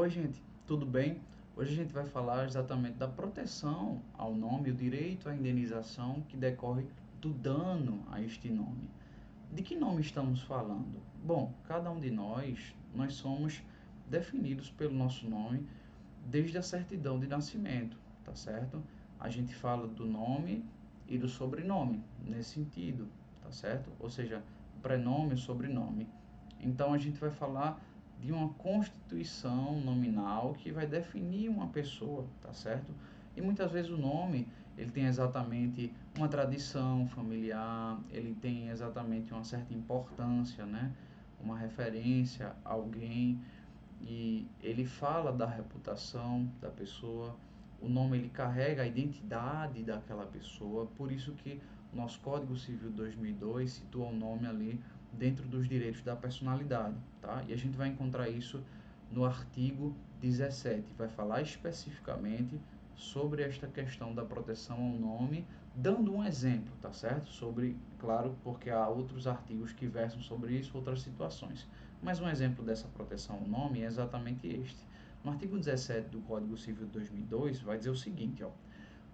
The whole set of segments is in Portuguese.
Oi, gente, tudo bem? Hoje a gente vai falar exatamente da proteção ao nome, o direito à indenização que decorre do dano a este nome. De que nome estamos falando? Bom, cada um de nós somos definidos pelo nosso nome desde a certidão de nascimento, tá certo? A gente fala do nome e do sobrenome, nesse sentido, tá certo? Ou seja, prenome e sobrenome. Então a gente vai falar de uma constituição nominal que vai definir uma pessoa, tá certo? E muitas vezes o nome, ele tem exatamente uma tradição familiar, ele tem exatamente uma certa importância, né? Uma referência a alguém, e ele fala da reputação da pessoa. O nome, ele carrega a identidade daquela pessoa, por isso que o nosso Código Civil 2002 situa o nome ali dentro dos direitos da personalidade, tá? E a gente vai encontrar isso no artigo 17, vai falar especificamente sobre esta questão da proteção ao nome, dando um exemplo, tá certo? Sobre, claro, porque há outros artigos que versam sobre isso, outras situações. Mas um exemplo dessa proteção ao nome é exatamente este. No artigo 17 do Código Civil de 2002, vai dizer o seguinte, ó: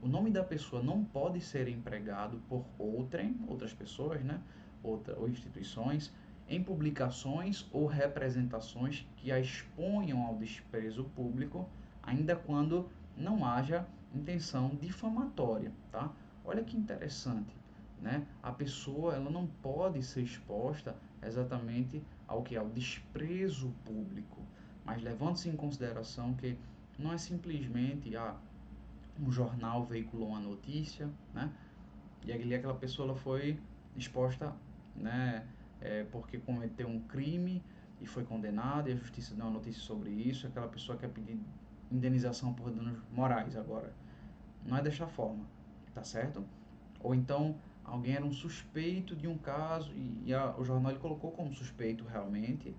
o nome da pessoa não pode ser empregado por outras pessoas, né, ou instituições, em publicações ou representações que a exponham ao desprezo público, ainda quando não haja intenção difamatória, tá? Olha que interessante, né? A pessoa, ela não pode ser exposta exatamente ao que? Ao desprezo público, mas levando-se em consideração que não é simplesmente um jornal veiculou uma notícia, né? E ali aquela pessoa, ela foi exposta, né? Porque cometeu um crime e foi condenada, e a justiça deu uma notícia sobre isso. Aquela pessoa quer pedir indenização por danos morais agora. Não é desta forma, tá certo? Ou então alguém era um suspeito de um caso o jornal ele colocou como suspeito realmente,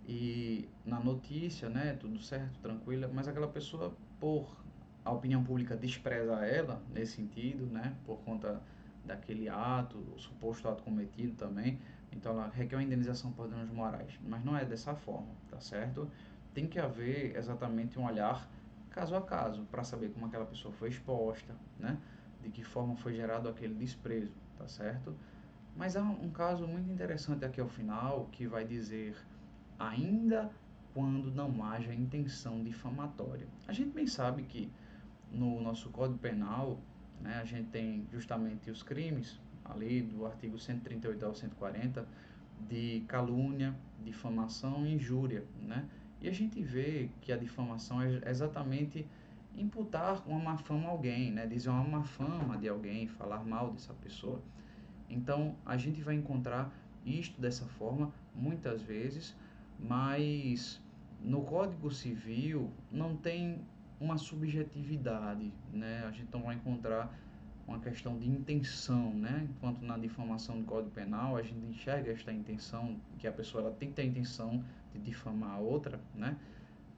e na notícia, né, tudo certo, tranquila, mas aquela pessoa, por a opinião pública despreza ela nesse sentido, né, por conta daquele ato, o suposto ato cometido também, então ela requer uma indenização por danos morais, mas não é dessa forma, tá certo? Tem que haver exatamente um olhar caso a caso para saber como aquela pessoa foi exposta, né, de que forma foi gerado aquele desprezo, tá certo? Mas há um caso muito interessante aqui ao final que vai dizer: ainda quando não haja intenção difamatória. A gente bem sabe que no nosso Código Penal, né, a gente tem justamente os crimes ali do artigo 138 ao 140 de calúnia, difamação e injúria, né? E a gente vê que a difamação é exatamente imputar uma má fama a alguém, né? Dizer uma má fama de alguém, falar mal dessa pessoa. Então, a gente vai encontrar isto dessa forma muitas vezes, mas no Código Civil não tem uma subjetividade, né? A gente não vai encontrar uma questão de intenção, né? Enquanto na difamação do Código Penal a gente enxerga esta intenção, que a pessoa ela tem que ter a intenção de difamar a outra, né?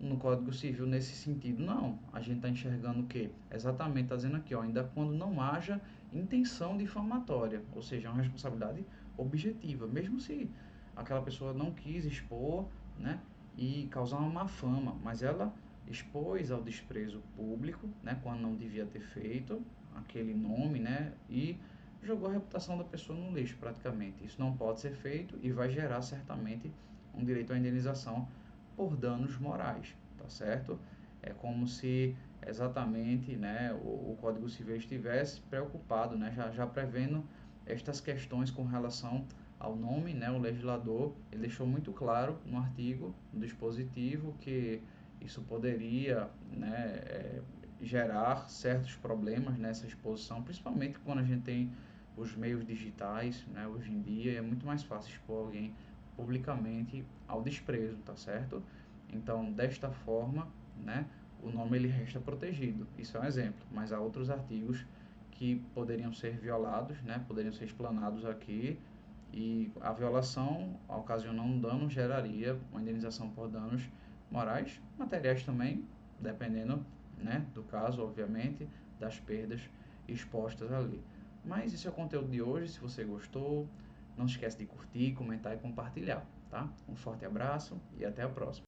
No Código Civil nesse sentido, não. A gente está enxergando o quê? Exatamente, está dizendo aqui, ó, ainda quando não haja intenção difamatória, ou seja, uma responsabilidade objetiva, mesmo se aquela pessoa não quis expor, né, e causar uma má fama, mas ela expôs ao desprezo público, né, quando não devia ter feito aquele nome, né, e jogou a reputação da pessoa no lixo praticamente. Isso não pode ser feito e vai gerar certamente um direito à indenização por danos morais, tá certo? É como se exatamente, né, o Código Civil estivesse preocupado, né, já prevendo estas questões com relação ao nome, né, o legislador ele deixou muito claro no artigo, no dispositivo, que isso poderia, né, gerar certos problemas nessa exposição, principalmente quando a gente tem os meios digitais, né, hoje em dia é muito mais fácil expor alguém publicamente ao desprezo, tá certo? Então, desta forma, né, o nome ele resta protegido. Isso é um exemplo, mas há outros artigos que poderiam ser violados, né, poderiam ser explanados aqui, e a violação, ocasionando um dano, geraria uma indenização por danos morais, materiais também, dependendo, né, do caso, obviamente, das perdas expostas ali. Mas esse é o conteúdo de hoje. Se você gostou, não esquece de curtir, comentar e compartilhar, tá? Um forte abraço e até a próxima.